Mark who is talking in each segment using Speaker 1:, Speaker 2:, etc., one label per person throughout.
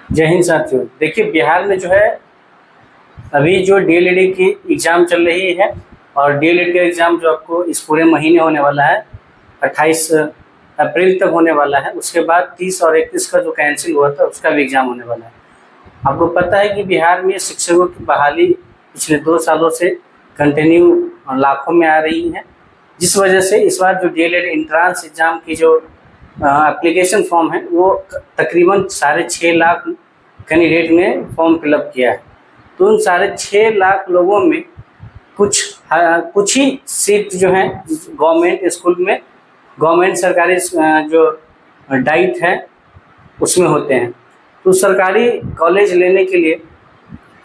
Speaker 1: जय हिंद साथियों। देखिए, बिहार में जो है अभी जो डीएलएड की एग्ज़ाम चल रही है और डीएलएड का एग्ज़ाम जो आपको इस पूरे महीने होने वाला है, 28 अप्रैल तक होने वाला है। उसके बाद 30 और 31 का जो कैंसिल हुआ था उसका भी एग्ज़ाम होने वाला है। आपको पता है कि बिहार में शिक्षकों की बहाली पिछले 2 सालों से कंटिन्यू लाखों में आ रही है, जिस वजह से इस बार जो डीएलएड एंट्रेंस एग्ज़ाम की जो एप्लीकेशन फॉर्म है वो तकरीबन 6.5 लाख कैंडिडेट ने फॉर्म फिलअप किया है। तो उन 6.5 लाख लोगों में कुछ ही सीट जो हैं गवर्नमेंट स्कूल में, गवर्नमेंट सरकारी जो डाइट है उसमें होते हैं। तो सरकारी कॉलेज लेने के लिए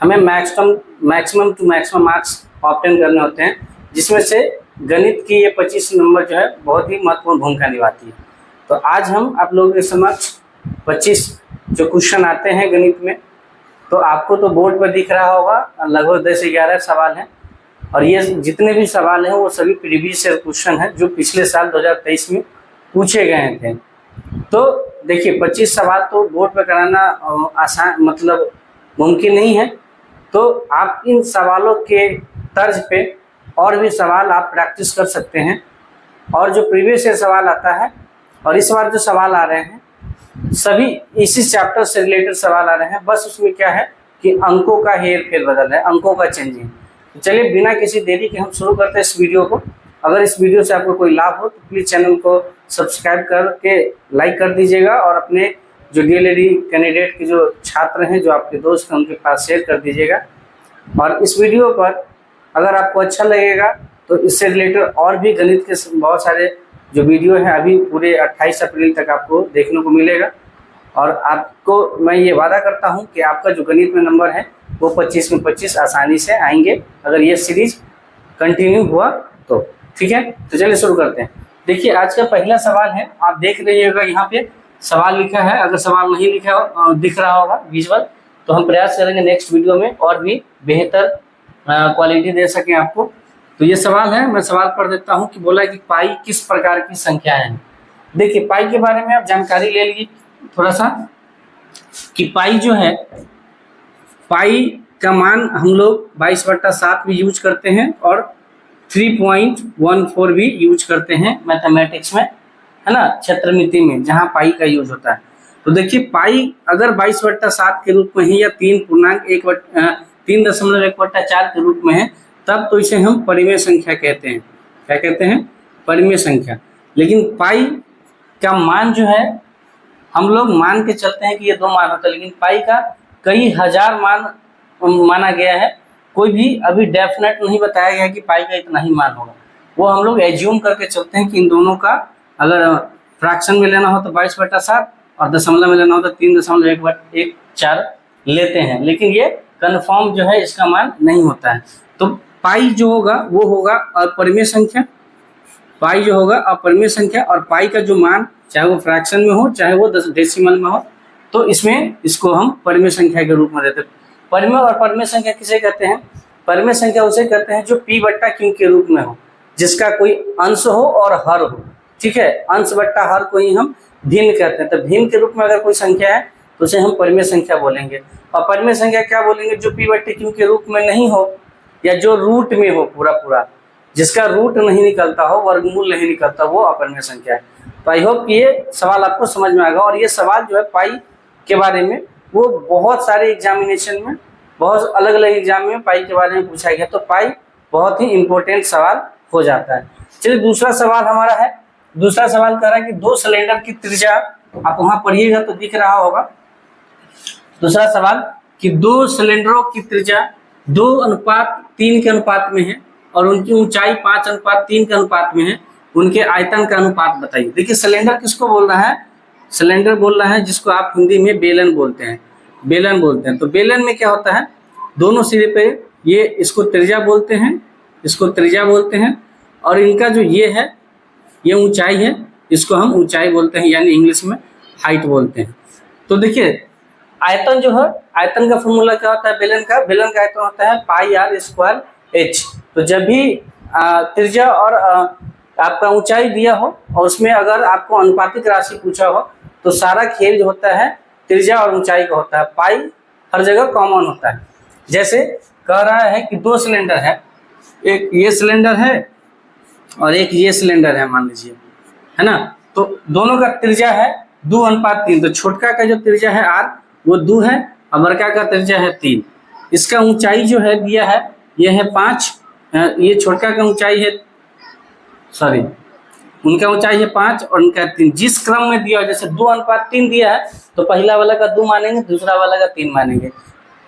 Speaker 1: हमें maximum to maximum marks obtain करने होते हैं, जिसमें से गणित की ये 25 नंबर जो है बहुत ही महत्वपूर्ण भूमिका निभाती है। तो आज हम आप लोगों के समक्ष 25 जो क्वेश्चन आते हैं गणित में, तो आपको तो बोर्ड पर दिख रहा होगा, लगभग 10 से 11 सवाल हैं। और ये जितने भी सवाल हैं वो सभी प्रीवियस ईयर क्वेश्चन हैं जो पिछले साल 2023 में पूछे गए थे। तो देखिए, 25 सवाल तो बोर्ड पर कराना आसान मतलब मुमकिन नहीं है। तो आप इन सवालों के तर्ज पे और भी सवाल आप प्रैक्टिस कर सकते हैं। और जो प्रीवियस ईयर सवाल आता है और इस बार जो सवाल आ रहे हैं सभी इसी चैप्टर से रिलेटेड सवाल आ रहे हैं। बस उसमें क्या है कि अंकों का हेर फेर बदल है, अंकों का चेंजिंग। तो चलिए बिना किसी देरी के हम शुरू करते हैं इस वीडियो को। अगर इस वीडियो से आपको कोई लाभ हो तो प्लीज़ चैनल को सब्सक्राइब करके लाइक कर दीजिएगा और अपने जो डीएलएड कैंडिडेट के जो छात्र हैं, जो आपके दोस्त हैं, उनके पास शेयर कर दीजिएगा। और इस वीडियो पर अगर आपको अच्छा लगेगा तो इससे रिलेटेड और भी गणित के बहुत सारे जो वीडियो हैं अभी पूरे 28 अप्रैल तक आपको देखने को मिलेगा। और आपको मैं ये वादा करता हूँ कि आपका जो गणित में नंबर है वो 25 में 25 आसानी से आएंगे, अगर ये सीरीज कंटिन्यू हुआ तो। ठीक है, तो चलिए शुरू करते हैं। देखिए, आज का पहला सवाल है, आप देख रहिएगा यहाँ पे सवाल लिखा है। अगर सवाल नहीं लिखा दिख रहा होगा विजुअल, तो हम प्रयास करेंगे नेक्स्ट वीडियो में और भी बेहतर क्वालिटी दे सकें आपको। तो ये सवाल है, मैं सवाल पढ़ देता हूँ कि बोला कि पाई किस प्रकार की संख्या है। देखिए, पाई के बारे में आप जानकारी ले लीजिए थोड़ा सा कि पाई जो है, पाई का मान हम लोग 22/7 भी यूज करते हैं और 3.14 भी यूज करते हैं मैथमेटिक्स में, है ना, क्षेत्रमिति में जहाँ पाई का यूज होता है। तो देखिए, पाई अगर 22/7 के रूप में है या 3.1/4 के रूप में है, तब तो इसे हम परिमेय संख्या कहते हैं। क्या कहते हैं? परिमेय संख्या। लेकिन पाई का मान जो है, हम लोग मान के चलते हैं कि ये 2 मान होता है, लेकिन पाई का कई हजार मान माना गया है। कोई भी अभी डेफिनेट नहीं बताया गया कि पाई का इतना ही मान होगा। वो हम लोग एज्यूम करके चलते हैं कि इन दोनों का अगर फ्रैक्शन में लेना हो तो 22/7 और दशमलव में लेना हो तो 3.114 लेते हैं, लेकिन ये कन्फर्म जो है इसका मान नहीं होता है। तो पाई जो होगा वो होगा अपरिमेय संख्या। पाई जो होगा अपरिमेय संख्या, और पाई का जो मान चाहे वो फ्रैक्शन में हो चाहे वो डेसिमल में हो, तो इसमें इसको हम परिमेय संख्या के रूप में लेते हैं। परिमेय और अपरिमेय संख्या किसे कहते हैं? परिमेय संख्या उसे कहते हैं जो p/q के रूप में हो, जिसका कोई अंश हो और हर हो। ठीक है, अंश बट्टा हर को ही हम भिन्न कहते हैं। तो भिन्न के रूप में अगर कोई संख्या है तो उसे हम परिमेय संख्या बोलेंगे। और परिमेय संख्या क्या बोलेंगे? जो p/q के रूप में नहीं हो या जो रूट में हो, पूरा जिसका रूट नहीं निकलता हो, वर्गमूल नहीं निकलता, वो अपरिमेय संख्या है। तो आई होप कि ये सवाल आपको समझ में आएगा। और ये सवाल जो है पाई के बारे में वो बहुत सारे एग्जामिनेशन में, बहुत अलग अलग एग्जाम में पाई के बारे में पूछा गया। तो पाई बहुत ही इंपॉर्टेंट सवाल हो जाता है। चलिए, दूसरा सवाल हमारा है। दूसरा सवाल कह रहा है कि 2 सिलेंडर की त्रिज्या, आप वहां पढ़िएगा तो दिख रहा होगा। दूसरा सवाल कि 2 सिलेंडरों की त्रिज्या 2:3 के अनुपात में है और उनकी ऊंचाई 5:3 के अनुपात में है। उनके आयतन का अनुपात बताइए। देखिए, सिलेंडर किसको बोल रहा है? सिलेंडर बोल रहा है जिसको आप हिंदी में बेलन बोलते हैं। बेलन बोलते हैं। तो बेलन में क्या होता है? दोनों सिरे पे ये इसको त्रिज्या बोलते हैं, इसको त्रिज्या बोलते हैं, और इनका जो ये है, ये ऊंचाई है, इसको हम ऊंचाई बोलते हैं, यानी इंग्लिश में हाइट बोलते हैं। तो देखिए, आयतन जो है, आयतन का फॉर्मूला क्या होता है? बेलन का आयतन होता है πr²h। तो जब भी त्रिज्या और आपका ऊंचाई दिया हो और उसमें अगर आपको अनुपातिक राशि पूछा हो, तो सारा खेल जो होता है त्रिज्या और ऊंचाई का होता है, पाई हर जगह कॉमन होता है। जैसे कह रहा है कि दो सिलेंडर है, एक ये सिलेंडर है और एक ये सिलेंडर है मान लीजिए, है ना, तो दोनों का त्रिज्या है 2:3। तो छोटका का जो त्रिज्या है r वो 2 है और बड़का का त्रिज्या है 3। इसका ऊंचाई जो है दिया है ये है 5, ये छोटका का ऊंचाई है, सॉरी उनका ऊंचाई है 5 और उनका 3। जिस क्रम में दिया, जैसे 2:3 दिया है तो पहला वाला का 2 मानेंगे, दूसरा वाला का 3 मानेंगे।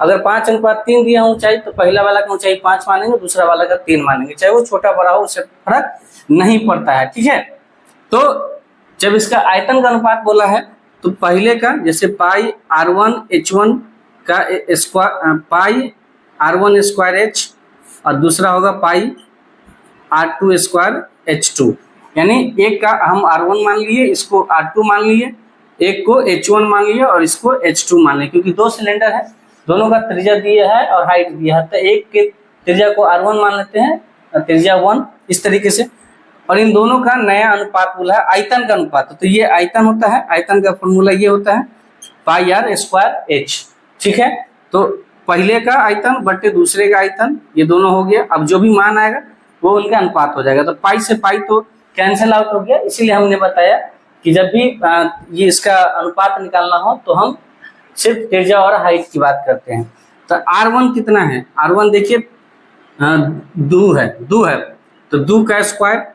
Speaker 1: अगर 5:3 दिया ऊंचाई तो पहला वाला का ऊंचाई 5 मानेंगे, दूसरा वाला का 3 मानेंगे, चाहे वो छोटा बड़ा हो उससे फर्क नहीं पड़ता है, ठीक है। तो जब इसका आयतन का अनुपात बोला है तो पहले का जैसे पाई r1 h1 का स्क्वायर, पाई r1 स्क्वायर h और दूसरा होगा पाई r2 स्क्वायर h2, यानी एक का हम r1 मान लिए, इसको r2 मान लिए, एक को h1 मान लिए और इसको h2 मान लिए, क्योंकि दो सिलेंडर है, दोनों का त्रिज्या दिया है और हाइट दिया है, तो एक के त्रिज्या को r1 मान लेते हैं और त्रिज्या 1 इस तरीके से। और इन दोनों का नया अनुपात बोला है आयतन का अनुपात, तो ये आयतन होता है, आयतन का फॉर्मूला ये होता है पाई r स्क्वायर h, ठीक है। तो पहले का आयतन बटे दूसरे का आयतन, ये दोनों हो गया। अब जो भी मान आएगा वो उनका अनुपात हो जाएगा। तो पाई से पाई तो कैंसिल आउट हो गया, इसीलिए हमने बताया कि जब भी ये इसका अनुपात निकालना हो तो हम सिर्फ त्रिज्या और हाइट की बात करते हैं। तो r1 कितना है, r1 देखिए 2 है तो 2 का स्क्वायर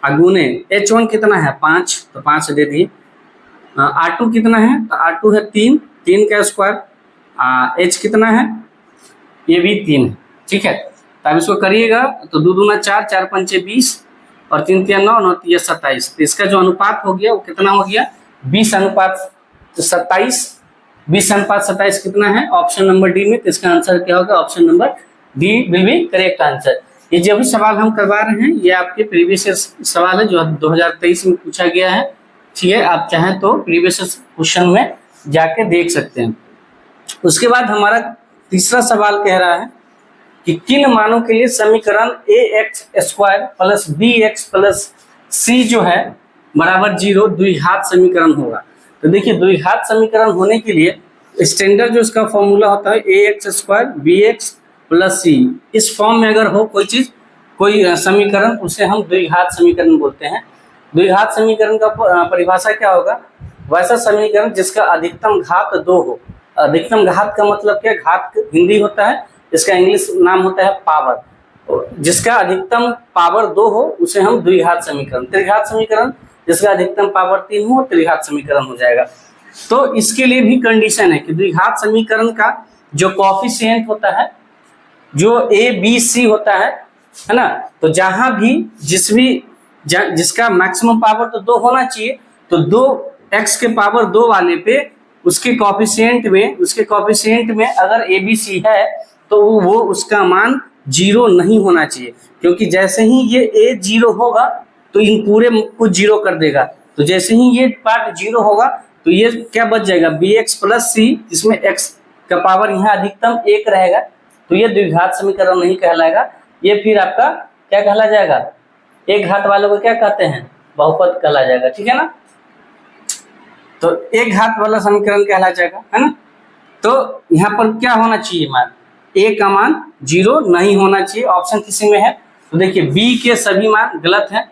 Speaker 1: अगुने h1 कितना है 5, तो 5 दे दिए। r2 कितना है, तो r2 है 3 का स्क्वायर, h कितना है, ये भी 3 है, ठीक है। तो अब इसको करिएगा तो 2 दूना 4, 4 पंचे 20 और 3 3 9, 9 3 27। तो इसका जो अनुपात हो गया वो कितना हो गया 20:27। 20:27 कितना है ऑप्शन नंबर डी में, तो इसका आंसर क्या होगा, option number D will be correct answer. ये जो भी सवाल हम करवा रहे हैं ये आपके प्रीवियस सवाल है जो 2023 में पूछा गया है, ठीक है। आप चाहें तो प्रीवियस क्वेश्चन में जाके देख सकते हैं। उसके बाद हमारा तीसरा सवाल कह रहा है कि किन मानों के लिए समीकरण ax² plus bx plus c जो है बराबर 0 द्विघात समीकरण होगा। तो देखिए द्विघात समीकरण होने के लिए स्टैंडर्ड जो इसका फॉर्मूला होता है ax² bx प्लस c, इस फॉर्म में अगर हो कोई चीज, कोई समीकरण, उसे हम द्विघात समीकरण बोलते हैं। द्विघात समीकरण का परिभाषा क्या होगा, वैसा समीकरण जिसका अधिकतम घात 2 हो। अधिकतम घात का मतलब क्या, घात हिंदी होता है, इसका इंग्लिश नाम होता है पावर। जिसका अधिकतम पावर 2 हो उसे हम द्विघात समीकरण। त्रिघात समीकरण जिसका अधिकतम पावर 3 हो त्रिघात समीकरण हो जाएगा। तो इसके लिए भी कंडीशन है कि द्विघात समीकरण का जो कोएफिशिएंट होता है, जो a b c होता है ना, तो जहां भी जिसका मैक्सिमम पावर तो 2 होना चाहिए, तो 2x के पावर 2 वाले पे उसके कोएफिशिएंट में अगर a b c है तो वो उसका मान 0 नहीं होना चाहिए, क्योंकि जैसे ही ये a 0 होगा तो इन पूरे को 0 कर देगा। तो जैसे ही ये पार्ट 0 होगा तो ये क्या बच जाएगा bx प्लस c, जिसमें x का पावर यहाँ अधिकतम 1 रहेगा, तो ये द्विघात समीकरण नहीं कहलाएगा, ये फिर आपका क्या कहला जाएगा, एक घात वालों को क्या कहते हैं, बहुपद कहला जाएगा, ठीक है ना। तो एक घात वाला समीकरण कहला जाएगा, है ना। तो यहाँ पर क्या होना चाहिए मान, a का मान 0 नहीं होना चाहिए। ऑप्शन किसी में है, तो देखिए b के सभी मान गलत है,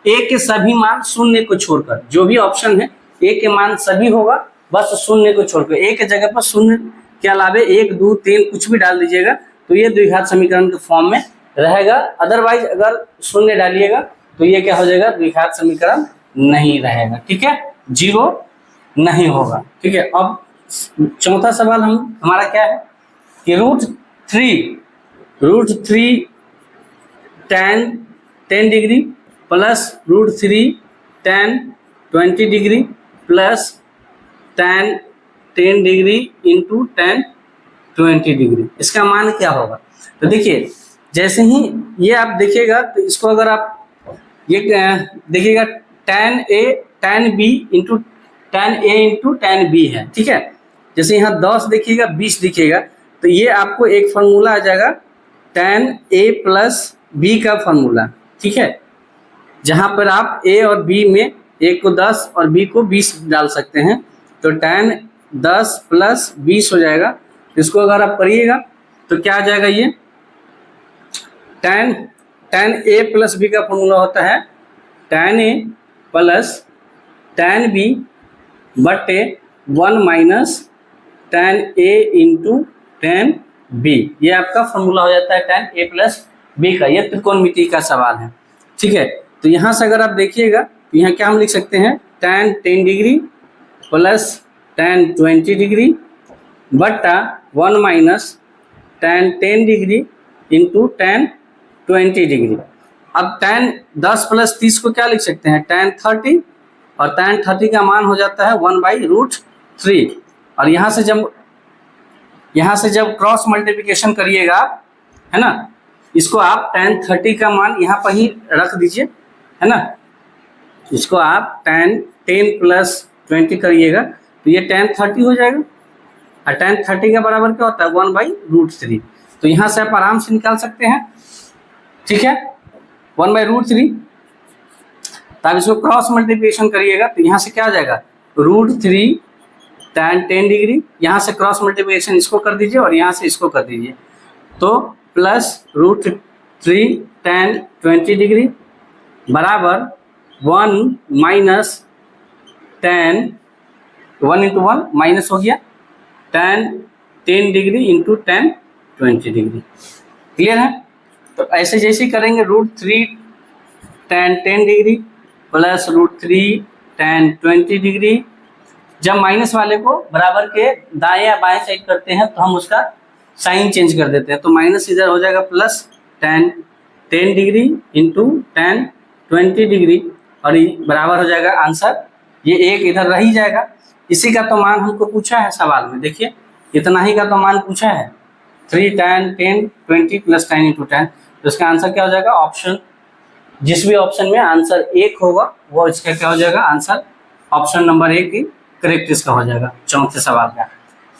Speaker 1: a के सभी मान शून्य को छोड़कर, जो भी ऑप्शन है a के मान सभी होगा बस शून्य को छोड़कर, a के जगह पर शून्य के अलावे 1 2 3 कुछ भी डाल दीजिएगा तो ये द्विघात समीकरण के फॉर्म में रहेगा। अदरवाइज अगर शून्य डालिएगा तो ये क्या हो जाएगा, द्विघात समीकरण नहीं रहेगा, ठीक है, 0 नहीं होगा, ठीक है। अब चौथा सवाल हमारा क्या है कि √3 tan 10 degree plus √3 tan 20 degree plus tan 10 degree into tan 20 degree, इसका मान क्या होगा। तो देखिए जैसे ही ये आप देखिएगा तो इसको अगर आप ये देखिएगा tan a tan b into tan b है, ठीक है। जैसे यहाँ 10 देखिएगा 20 दिखेगा तो ये आपको एक फार्मूला आ जाएगा tan a प्लस b का फार्मूला, ठीक है, जहाँ पर आप a और b में a को 10 और b को 20 डाल सकते हैं। तो tan 10 प्लस 20 हो जाएगा। इसको अगर आप करिएगा तो क्या आ जाएगा, ये tan a प्लस बी का फॉर्मूला होता है tan a plus tan b बटे 1 minus tan a into tan b। ये आपका फॉर्मूला हो जाता है tan a प्लस b का। ये त्रिकोणमिति का सवाल है, ठीक है। तो यहाँ से अगर आप देखिएगा तो यहाँ क्या हम लिख सकते हैं, tan 10 degree plus tan 20 degree बट्टा 1 minus tan 10 degree into tan 20 degree. अब tan 10 प्लस 30 को क्या लिख सकते हैं, tan 30, और tan 30 का मान हो जाता है 1/√3। और यहाँ से जब क्रॉस मल्टीप्लिकेशन करिएगा आप, है ना, इसको आप tan 30 का मान यहाँ पर ही रख दीजिए, है ना। इसको आप tan 10 प्लस 20 करिएगा तो ये tan 30 हो जाएगा, और tan 30 का बराबर क्या होता है, 1/√3। तो यहाँ से आप आराम से निकाल सकते हैं, ठीक है, 1/√3। तब इसको क्रॉस मल्टीप्लिकेशन करिएगा तो यहाँ से क्या आ जाएगा, √3 tan 10 डिग्री, यहाँ से क्रॉस मल्टीप्लिकेशन इसको कर दीजिए और यहाँ से इसको कर दीजिए, तो प्लस √3 tan 20 डिग्री बराबर 1 माइनस tan 1 इंटू 1 माइनस हो गया tan 10 degree into tan 20 degree. Clear है। तो ऐसे जैसे करेंगे √3 tan 10 degree plus √3 tan 20 degree, जब माइनस वाले को बराबर के दाएं या बाएं साइड करते हैं तो हम उसका साइन चेंज कर देते हैं, तो माइनस इधर हो जाएगा plus tan 10 degree into tan 20 degree, और ये बराबर हो जाएगा आंसर, ये एक इधर रह ही जाएगा। इसी का तो मान हमको पूछा है सवाल में, देखिए इतना ही का तो मान पूछा है, 3 tan 10 20 plus tan into tan। तो इसका आंसर क्या हो जाएगा, ऑप्शन, जिस भी ऑप्शन में आंसर 1 होगा वो इसका क्या हो जाएगा, आंसर ऑप्शन नंबर 1 की करेक्ट इसका हो जाएगा चौथे सवाल का।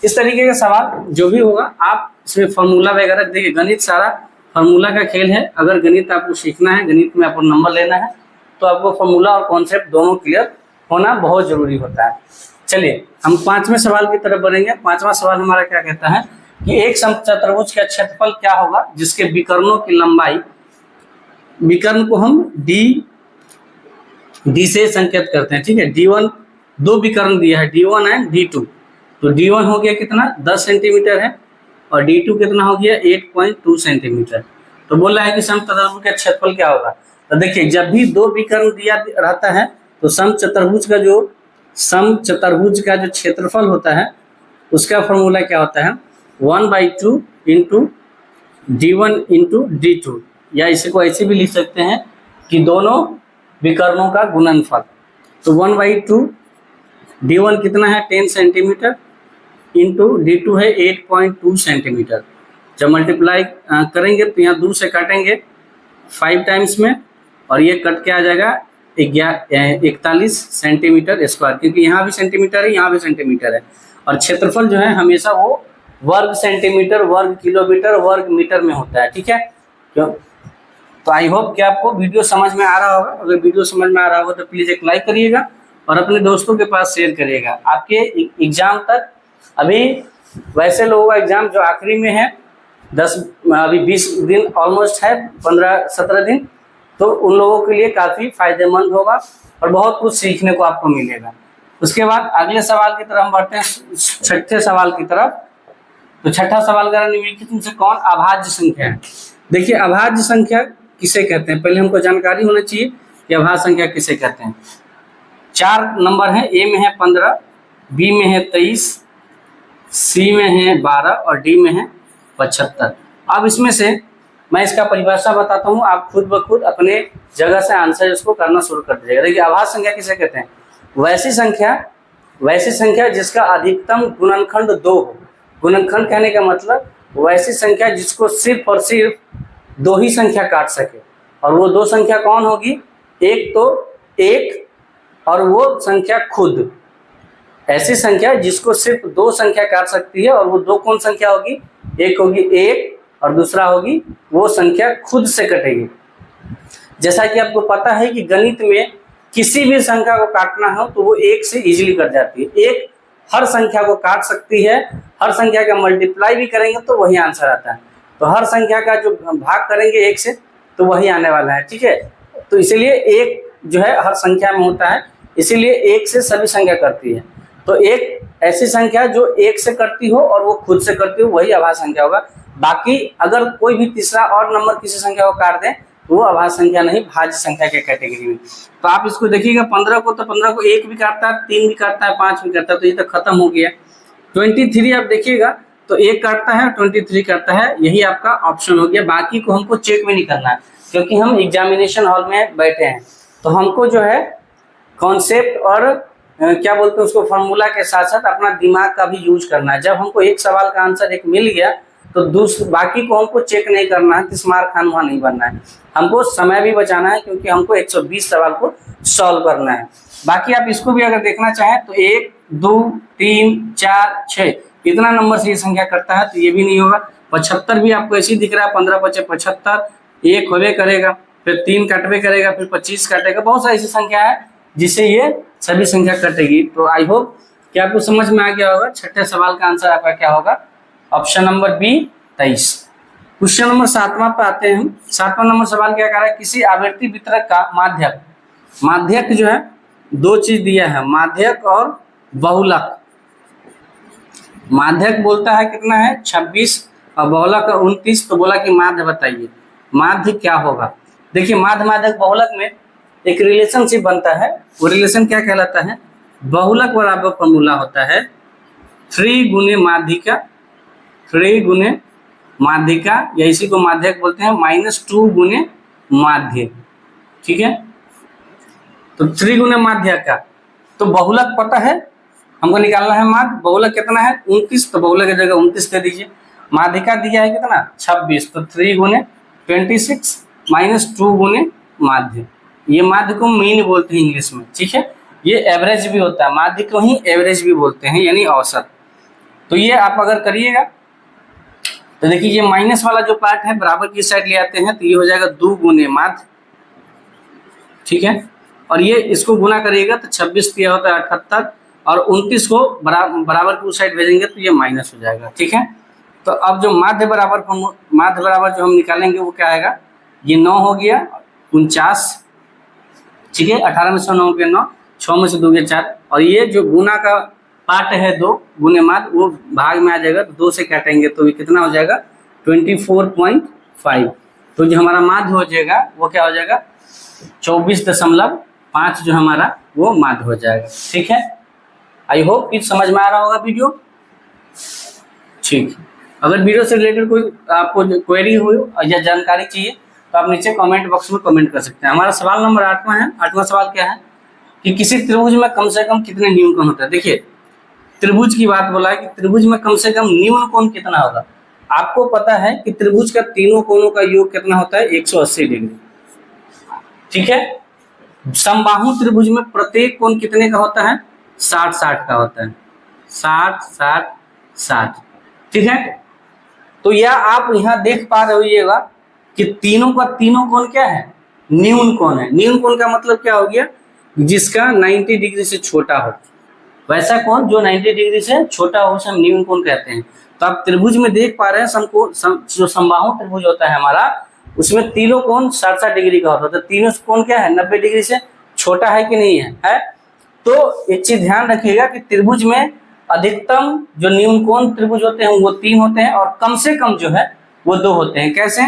Speaker 1: इस तरीके का सवाल जो भी होगा आप इसमें फॉर्मूला वगैरह देखिए, गणित सारा फॉर्मूला का खेल है। अगर गणित आपको सीखना है, गणित में आपको नंबर लेना है, तो आपको फॉर्मूला और कॉन्सेप्ट दोनों क्लियर होना बहुत जरूरी होता है। चलिए हम 5वें सवाल की तरफ बढ़ेंगे। 5वां सवाल हमारा क्या कहता है कि एक समचतुर्भुज का क्षेत्रफल क्या होगा जिसके विकर्णों की लंबाई, विकर्ण को हम डी से संकेत करते हैं, ठीक है। D1 दो विकर्ण दिया है, D1 एंड D2। तो D1 हो गया कितना, 10 सेंटीमीटर है, और D2 कितना हो गया, 8.2 सेंटीमीटर। तो बोल रहा है कि समचतुर्भुज का क्षेत्रफल क्या होगा। तो देखिए जब भी दो विकर्ण दिया रहता है तो समचतुर्भुज का जो क्षेत्रफल होता है उसका फॉर्मूला क्या होता है, 1/2 इंटू D1 इंटू D2, या इसी को ऐसे भी लिख सकते हैं कि दोनों विकर्णों का गुणनफल। तो 1/2, D1 कितना है 10 सेंटीमीटर इंटू D2 है 8.2 सेंटीमीटर। जब मल्टीप्लाई करेंगे तो यहाँ 2 से काटेंगे 5 टाइम्स में, और ये कट के आ जाएगा 41 सेंटीमीटर स्क्वायर, क्योंकि यहाँ भी सेंटीमीटर है यहाँ भी सेंटीमीटर है, और क्षेत्रफल जो है हमेशा वो वर्ग सेंटीमीटर, वर्ग किलोमीटर, वर्ग मीटर में होता है, ठीक है। तो आई होप कि आपको वीडियो समझ में आ रहा होगा। अगर वीडियो समझ में आ रहा होगा तो प्लीज़ एक लाइक करिएगा और अपने दोस्तों के पास शेयर करिएगा। आपके एग्जाम तक अभी वैसे लोगों का एग्जाम जो आखिरी में है, अभी 20 दिन ऑलमोस्ट है, 15-17 दिन, तो उन लोगों के लिए काफ़ी फायदेमंद होगा और बहुत कुछ सीखने को आपको मिलेगा। उसके बाद अगले सवाल की तरफ हम बढ़ते हैं, छठे सवाल की तरफ। तो छठा सवाल का निम्नलिखित में से कौन अभाज्य संख्या है। देखिए अभाज्य संख्या किसे कहते हैं, पहले हमको जानकारी होना चाहिए कि अभाज्य संख्या किसे कहते हैं। 4 नंबर है, ए में है 15, बी में है 23, सी में है 12 और डी में है 75। अब इसमें से मैं इसका परिभाषा बताता हूँ, आप खुद ब खुद अपने जगह से आंसर इसको करना शुरू कर दीजिएगा। देखिए अभाज्य संख्या किसे कहते हैं, वैसी संख्या जिसका अधिकतम गुणनखंड 2 हो। गुणनखंड कहने का मतलब वैसी संख्या जिसको सिर्फ और सिर्फ 2 ही संख्या काट सके, और वो 2 संख्या कौन होगी, एक तो 1 और वो संख्या खुद। ऐसी संख्या जिसको सिर्फ 2 संख्या काट सकती है, और वो 2 कौन संख्या होगी, एक होगी 1 और दूसरा होगी वो संख्या खुद से कटेगी। जैसा कि आपको पता है कि गणित में किसी भी संख्या को काटना हो तो वो 1 से इजीली कट जाती है। 1 हर संख्या को काट सकती है, हर संख्या का मल्टीप्लाई भी करेंगे तो वही आंसर आता है। तो हर संख्या का जो भाग करेंगे 1 से तो वही आने वाला है, ठीक है। तो इसीलिए 1 जो है हर संख्या में होता है, इसीलिए 1 से सभी संख्या करती है। तो एक ऐसी संख्या जो 1 से करती हो और वो खुद से करती हो वही अभाज्य संख्या होगा। बाकी अगर कोई भी तीसरा और नंबर किसी संख्या को काट दें तो वो अभाज्य संख्या नहीं, भाज्य संख्या के कैटेगरी में। तो आप इसको देखिएगा 15 को, तो 15 को 1 भी काटता है, 3 भी काटता है, 5 भी काटता है, तो ये तो खत्म हो गया। 23 आप देखिएगा तो 1 काटता है, 23 काटता है, यही आपका ऑप्शन हो गया। बाकी को हमको चेक भी नहीं करना है क्योंकि हम एग्जामिनेशन हॉल में बैठे हैं। तो हमको जो है कॉन्सेप्ट और क्या बोलते हैं उसको, फॉर्मूला के साथ साथ अपना दिमाग का भी यूज करना है। जब हमको एक सवाल का आंसर एक मिल गया तो बाकी को हमको चेक नहीं करना है, तिस्मार खान वहाँ नहीं बनना है। हमको समय भी बचाना है क्योंकि हमको 120 सवाल को सॉल्व करना है। बाकी आप इसको भी अगर देखना चाहें तो 1, 2, 3, 4, 6 इतना नंबर से ये संख्या करता है, तो ये भी नहीं होगा। 75 भी आपको ऐसे ही दिख रहा है, 15 × 5 = 75, 1 होबे करेगा, फिर 3 काटबे करेगा, फिर 25 काटेगा। बहुत सारी ऐसी संख्या है जिससे ये सभी संख्या कटेगी। तो आई होप कि आपको समझ में आ गया होगा। छठे सवाल का आंसर आपका क्या होगा, option number B 23। Question number 7वां पे आते हैं हम। 7वां नंबर सवाल क्या कह रहा है, किसी आवर्ती वितरक का माध्यक, माध्यक जो है 2 चीज दिया है, माध्यक और बहुलक। माध्यक बोलता है कितना है 26 और बहुलक 29, तो बोला कि माध्य बताइए, माध्य क्या होगा। देखिए माध्य माध्यक बहुलक में एक रिलेशनशिप बनता है, वो रिलेशन क्या कहलाता है, बहुलक बराबर फॉर्मूला होता है 3 गुने माध्यिका, 3 गुने माध्यिका, या इसी को माध्यक बोलते हैं, -2 गुने माध्य, ठीक है। तो 3 गुने माध्यक का, तो बहुलक पता है हमको निकालना है माध्य। बहुलक कितना है 29, तो बहुलक की जगह 29 दे दीजिए। माध्यिका दिया है कितना 26, तो 3 गुने 26 -2 गुने माध्य। ये माध्य को मीन बोलते हैं इंग्लिश में, ठीक है। ये एवरेज भी होता है, माध्य को ही एवरेज भी बोलते हैं, यानी औसत। तो ये आप अगर करिएगा तो देखिए ये माइनस वाला जो पार्ट है बराबर की साइड ले आते हैं, तो ये हो जाएगा 2 गुने माध्य, ठीक है। और ये इसको गुना करिएगा तो 26 दिया होता है 78, और 29 को बराबर की साइड भेजेंगे तो ये माइनस हो जाएगा, ठीक है। तो अब जो माध्य बराबर जो हम निकालेंगे वो क्या आएगा, ये 9 हो गया 49, ठीक है। 18 में से 9 गया 9, 6 में से 2 गया 4, और ये जो गुना का पार्ट है 2 गुने माध्य वो भाग में आ जाएगा, तो 2 से काटेंगे तो ये कितना हो जाएगा 24.5। तो जो हमारा माध्य हो जाएगा वो क्या हो जाएगा 24.5 जो हमारा वो माध्य हो जाएगा, ठीक है। आई होप कि समझ में आ रहा होगा वीडियो, ठीक। अगर वीडियो से रिलेटेड कोई आपको क्वेरी हो या जानकारी चाहिए तो आप नीचे कमेंट बॉक्स में कमेंट कर सकते हैं। हमारा सवाल नंबर 8वां है। 8वां सवाल क्या है कि किसी त्रिभुज में कम से कम कितने न्यून कोण होते हैं। देखिए त्रिभुज की बात बोला है कि त्रिभुज में कम से कम न्यून कोण कितना होगा। आपको पता है कि त्रिभुज का तीनों कोणों का योग कितना होता है 180 डिग्री, ठीक है। समबाहु त्रिभुज में प्रत्येक कोण कितने का होता है 60-60 का होता है, 60-60-60, ठीक है। तो यह आप यहाँ देख पा रहे होइएगा कि तीनों कोण क्या है न्यून कोण है। न्यून कोण का मतलब क्या हो गया, जिसका 90 डिग्री से छोटा हो, वैसा कोण जो 90 डिग्री से छोटा हो उसे हम न्यून कोण कहते हैं। तो आप त्रिभुज में देख पा रहे हैं जो समबाहु त्रिभुज होता है हमारा, उसमें तीनों कोण 60-60 डिग्री का होता है। तो तीनों कोण क्या है 90 डिग्री से छोटा है कि नहीं है। तो एक चीज ध्यान रखिएगा कि त्रिभुज में अधिकतम जो न्यून कोण त्रिभुज होते हैं वो 3 होते हैं, और कम से कम जो है वो 2 होते हैं। कैसे,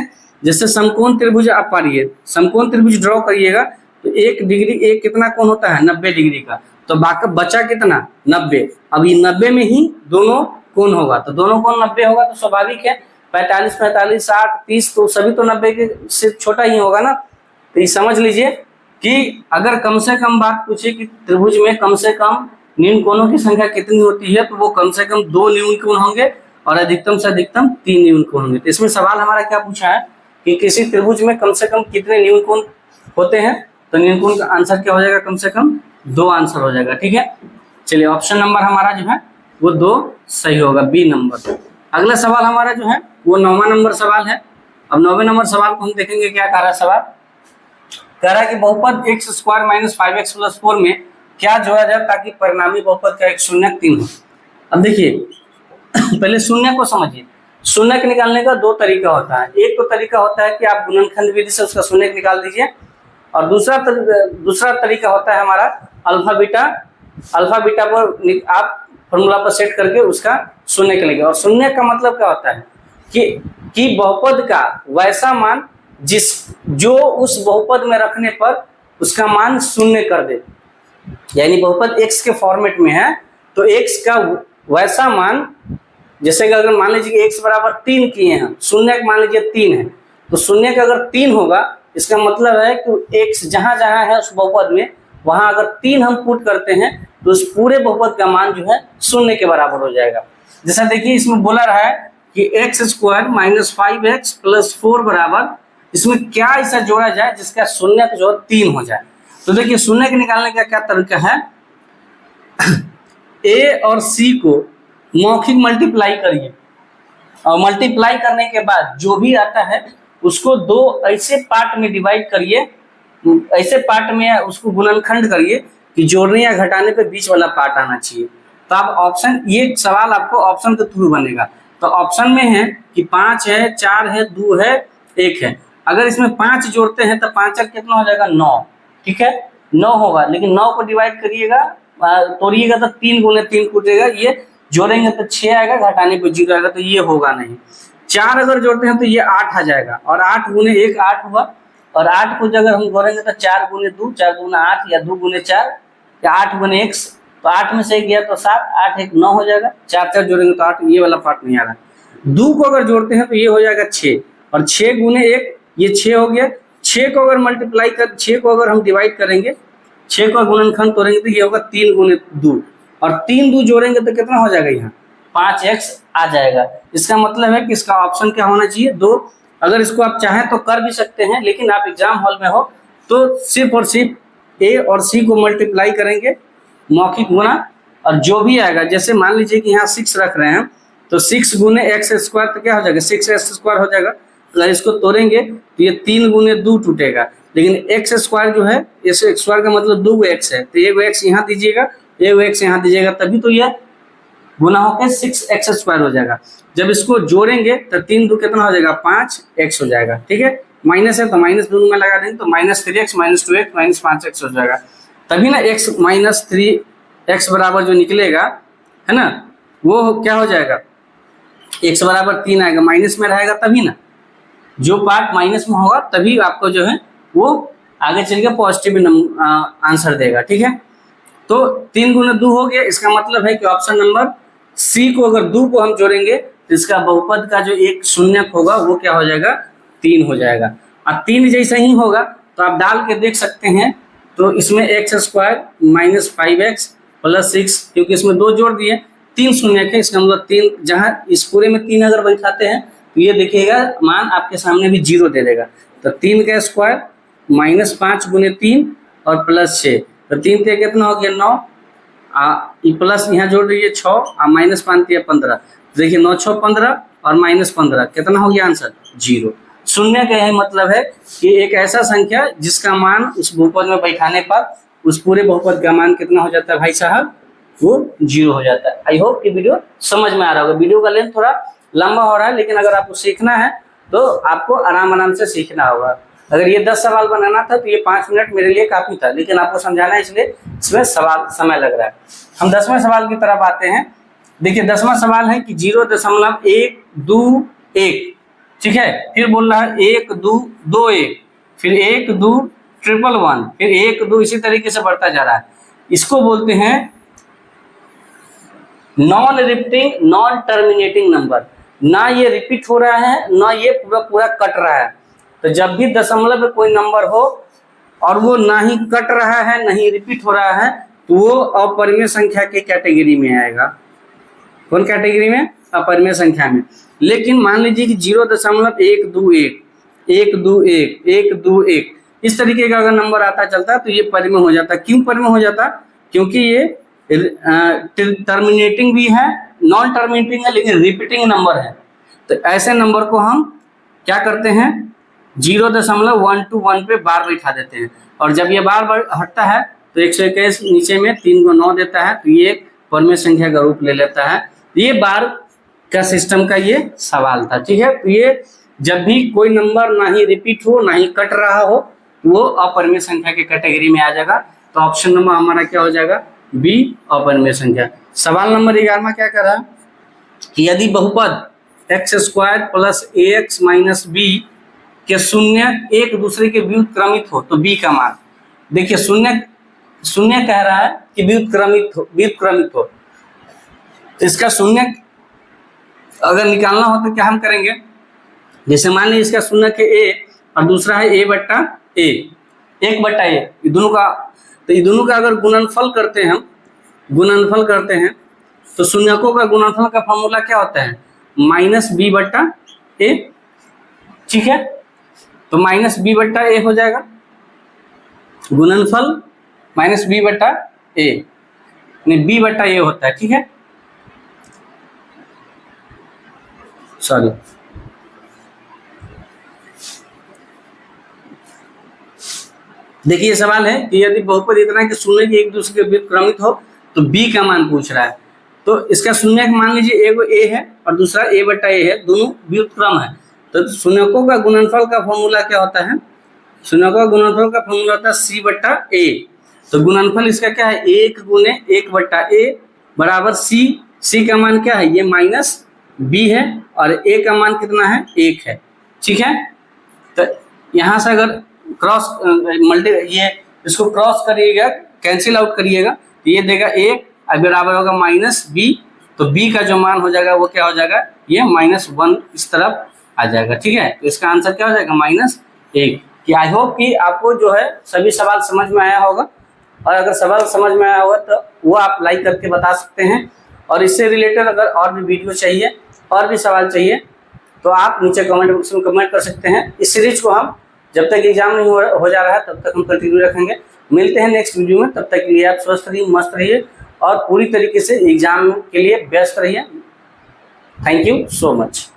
Speaker 1: जैसे समकोण त्रिभुज आप पारिए, समकोण त्रिभुज ड्रॉ करिएगा तो 1 डिग्री एक कितना कोण होता है 90 डिग्री का, तो बाकी बचा कितना 90। अब ये 90 में ही दोनों कोण होगा, तो दोनों कोण 90 होगा, तो स्वाभाविक है 45, 45, 60, 30 तो सभी तो 90 के से छोटा ही होगा ना। तो ये समझ लीजिए कि अगर कम से कम बात पूछे कि त्रिभुज में कम से कम न्यून कोणों की संख्या कितनी होती है, तो वो कम से कम 2 न्यून कोण होंगे और अधिकतम से अधिकतम 3 न्यून कोण होंगे। तो इसमें सवाल हमारा क्या पूछा है कि किसी त्रिभुज में कम से कम कितने न्यून कोण होते हैं, तो न्यून कोण का आंसर क्या हो जाएगा कम से कम 2 आंसर हो जाएगा, ठीक है। चलिए ऑप्शन नंबर हमारा जो है वो 2 सही होगा, बी नंबर। अगला सवाल हमारा जो है वो 9वां नंबर सवाल है। अब 9वें नंबर सवाल को हम देखेंगे क्या कह रहा है सवाल, कह रहा है कि बहुपद x² - 5x + 4 में क्या जोड़ा जाए ताकि परिणामी बहुपद का एक शून्य 3 हो। अब देखिए पहले शून्य को समझिए। शून्य के निकालने का दो तरीका होता है। एक तो तरीका होता है कि आप गुणनखंड विधि से उसका शून्य निकाल दीजिए, और दूसरा तरीका होता है हमारा अल्फा बीटा पर आप फॉर्मूला पर सेट करके उसका शून्य निकालेंगे। और शून्य का मतलब क्या होता है कि बहुपद का वैसा मान जो उस बहुपद में रखने पर उसका मान शून्य कर दे। यानी बहुपद x के फॉर्मेट में है तो x का वैसा मान, जैसे कि अगर मान लीजिए x बराबर 3 किए हैं, शून्य मान लीजिए 3 है, तो शून्य का अगर 3 होगा इसका मतलब है कि x जहां जहां है उस बहुपद में वहां अगर 3 हम पुट करते हैं तो उस पूरे बहुपद का मान जो है शून्य के बराबर हो जाएगा। जैसा देखिए इसमें बोला रहा है कि x square minus 5x plus 4 बराबर, इसमें क्या ऐसा जोड़ा जाए जिसका शून्य जो 3 हो जाए। तो देखिए शून्य के निकालने का क्या तरीका है, a और c को मौखिक मल्टीप्लाई करिए, और मल्टीप्लाई करने के बाद जो भी आता है उसको दो ऐसे पार्ट में डिवाइड करिए, ऐसे पार्ट में उसको गुणनखंड करिए कि जोड़ने या घटाने पे बीच वाला पार्ट आना चाहिए। तो आप ऑप्शन, ये सवाल आपको ऑप्शन के थ्रू बनेगा। तो ऑप्शन में है कि 5 है, 4 है, 2 है, 1 है। अगर इसमें 5 जोड़ते हैं तो 5 कितना हो जाएगा 9, ठीक है 9 होगा। लेकिन 9 को डिवाइड करिएगा, तोड़िएगा तो 3 गुने 3 कूटेगा, ये जोड़ेंगे तो 6 आएगा, घटाने पे 0 आएगा, तो ये होगा नहीं। 4 अगर जोड़ते हैं तो ये 8 आ जाएगा, और 8 गुने 1 8 हुआ, और 8 को अगर हम जोड़ेंगे तो 4 गुने 2 4 गुना 8, या 2 गुने 4 या 8 गुने 1, तो 8 में से 1 गया तो 7, 8 1 9 हो जाएगा। 4 4 जोड़ेंगे तो 8, ये वाला पार्ट नहीं आ रहा। 2 को अगर जोड़ते हैं तो ये हो जाएगा 6, और 6 गुने 1 ये 6 हो गया। 6 को अगर मल्टीप्लाई कर, 6 को अगर हम डिवाइड करेंगे, 6 को गुणनखंड तोड़ेंगे तो ये होगा 3 गुने 2, और 3 2 जोड़ेंगे तो कितना हो जाएगा यहाँ 5x आ जाएगा। इसका मतलब है कि इसका ऑप्शन क्या होना चाहिए 2। अगर इसको आप चाहें तो कर भी सकते हैं, लेकिन आप एग्जाम हॉल में हो तो सिर्फ और सिर्फ a और c को मल्टीप्लाई करेंगे, मौखिक गुणा, और जो भी आएगा, जैसे मान लीजिए कि यहाँ 6 रख रहे हैं तो 6 गुने x स्क्वायर तो क्या हो जाएगा 6x स्क्वायर हो जाएगा। अगर इसको तोड़ेंगे तो ये 3 गुने 2 टूटेगा, लेकिन x स्क्वायर जो है, इस स्क्वायर का मतलब 2x है, तो एक x यहाँ दीजिएगा, एक x यहाँ दीजिएगा, तभी तो यह गुना होकर 6x स्क्वायर हो जाएगा। जब इसको जोड़ेंगे तो 3 2 कितना हो जाएगा 5x हो जाएगा, ठीक है। माइनस है तो माइनस दोनों में लगा देंगे तो -3x -2x -5x हो जाएगा। तभी ना x -3x बराबर जो निकलेगा है ना, वो क्या हो जाएगा x बराबर 3 आएगा, माइनस में रहेगा तभी ना, जो पार्ट माइनस में होगा तभी आपको जो है वो आगे चल के पॉजिटिव आंसर देगा, ठीक है। तो 3 गुना 2 हो गया, इसका मतलब है कि ऑप्शन नंबर सी को अगर 2 को हम जोड़ेंगे तो इसका बहुपद का जो एक शून्यक होगा वो क्या हो जाएगा 3 हो जाएगा। अब 3 जैसा ही होगा तो आप डाल के देख सकते हैं, तो इसमें x square minus 5x plus 6, क्योंकि इसमें 2 जोड़ दिए 3 शून्यक है, इसका मतलब 3, जहाँ इस पूरे में 3 अगर बैठाते हैं तो ये देखिएगा मान आपके सामने भी 0 दे देगा। तो 3 का स्क्वायर माइनस 5 गुने 3 और प्लस 6, तो 3 से कितना हो गया 9, प्लस यहाँ जोड़ दीजिए 6 और माइनस 5 दिया 15, देखिए 9 6 15 और माइनस 15 कितना हो गया आंसर 0। शून्य का यही मतलब है कि एक ऐसा संख्या जिसका मान उस बहुपद में बैठाने पर उस पूरे बहुपद का मान कितना हो जाता है भाई साहब, वो 0 हो जाता है। आई होप कि वीडियो समझ में आ रहा होगा। वीडियो का लेंथ थोड़ा लंबा हो रहा है, लेकिन अगर आपको सीखना है तो आपको आराम से सीखना होगा। अगर ये 10 सवाल बनाना था तो ये 5 मिनट मेरे लिए काफी था, लेकिन आपको समझाना है इसलिए इसमें समय लग रहा है। हम 10वें सवाल की तरफ आते हैं। देखिए 10वां सवाल है कि 0.121, ठीक है। फिर बोल रहा है 1 2 2 1, फिर 1 2 1 1 फिर 1 2, इसी तरीके से बढ़ता जा रहा है। इसको बोलते हैं non repeating non terminating number. ना ये रिपीट हो रहा है ना ये पूरा कट रहा है। तो जब भी दशमलव में कोई नंबर हो और वो ना ही कट रहा है ना ही रिपीट हो रहा है तो वो अपरिमेय संख्या की कैटेगरी में आएगा। कौन कैटेगरी में? अपरिमेय संख्या में। लेकिन मान लीजिए कि 0.121 121 121 इस तरीके का अगर नंबर आता चलता तो ये परिमेय हो जाता। क्यों परिमेय हो जाता? क्योंकि ये टर्मिनेटिंग भी है, नॉन टर्मिनेटिंग है, लेकिन रिपीटिंग नंबर है। तो ऐसे नंबर को हम क्या करते हैं 0.121 पे बार बैठा देते हैं, और जब ये बार हटता है तो 121 नीचे में 3 को 9 देता है, तो ये परमेय संख्या का रूप ले लेता है। ये बार का सिस्टम का ये सवाल था, ठीक है। तो ये जब भी कोई नंबर ना ही रिपीट हो ना ही कट रहा हो तो वो अपरिमेय संख्या के कैटेगरी में आ जाएगा। तो ऑप्शन नंबर हमारा क्या हो जाएगा, बी अपरिमेय संख्या। सवाल नंबर 11 क्या कर रहा है कि यदि बहुपद x² plus ax minus B के शून्य एक दूसरे के व्युत्क्रमित हो तो b का मान। देखिए शून्य कह रहा है कि व्युत्क्रमित हो, तो इसका शून्य अगर निकालना हो तो क्या हम करेंगे, जैसे मान लीजिए इसका शून्य के a और दूसरा है a बट्टा a, 1/a, ये दोनों का, तो ये दोनों का अगर गुणनफल करते हैं तो शून्यकों का गुणनफल का फॉर्मूला क्या होता है, -b/a, ठीक है। तो -b/a हो जाएगा, गुणनफल -b/a, नहीं b/a होता है, ठीक है, सॉरी। देखिए ये सवाल है कि यदि बहुपद इतना है कि शून्य के एक दूसरे के व्युत्क्रमित हो तो b का मान पूछ रहा है। तो इसका शून्य मान लीजिए एगो a है और दूसरा a/a है, दोनों व्युत्क्रम है। तो शून्यकों का गुणनफल का फॉर्मूला क्या होता है, शून्यकों का गुणनफल का फॉर्मूला होता है c/a। तो गुणनफल इसका क्या है, 1 गुने 1/a बराबर c का मान क्या है, ये -b है और a का मान कितना है, 1 है, ठीक है। तो यहाँ से अगर क्रॉस ये इसको क्रॉस करिएगा, कैंसिल आउट करिएगा तो ये देगा a बराबर होगा -b। तो b का जो मान हो जाएगा वो क्या हो जाएगा, ये -1 इस तरफ आ जाएगा, ठीक है। तो इसका आंसर क्या हो जाएगा, -1। कि आई होप कि आपको जो है सभी सवाल समझ में आया होगा, और अगर सवाल समझ में आया होगा तो वो आप लाइक करके बता सकते हैं। और इससे रिलेटेड अगर और भी वीडियो चाहिए, और भी सवाल चाहिए तो आप नीचे कमेंट बॉक्स में कमेंट कर सकते हैं। इस सीरीज को हम जब तक एग्जाम नहीं हो जा रहा है तब तक हम कंटिन्यू रखेंगे। मिलते हैं नेक्स्ट वीडियो में, तब तक के लिए आप स्वस्थ रहिए, मस्त रहिए और पूरी तरीके से एग्जाम के लिए व्यस्त रहिए। Thank you so much.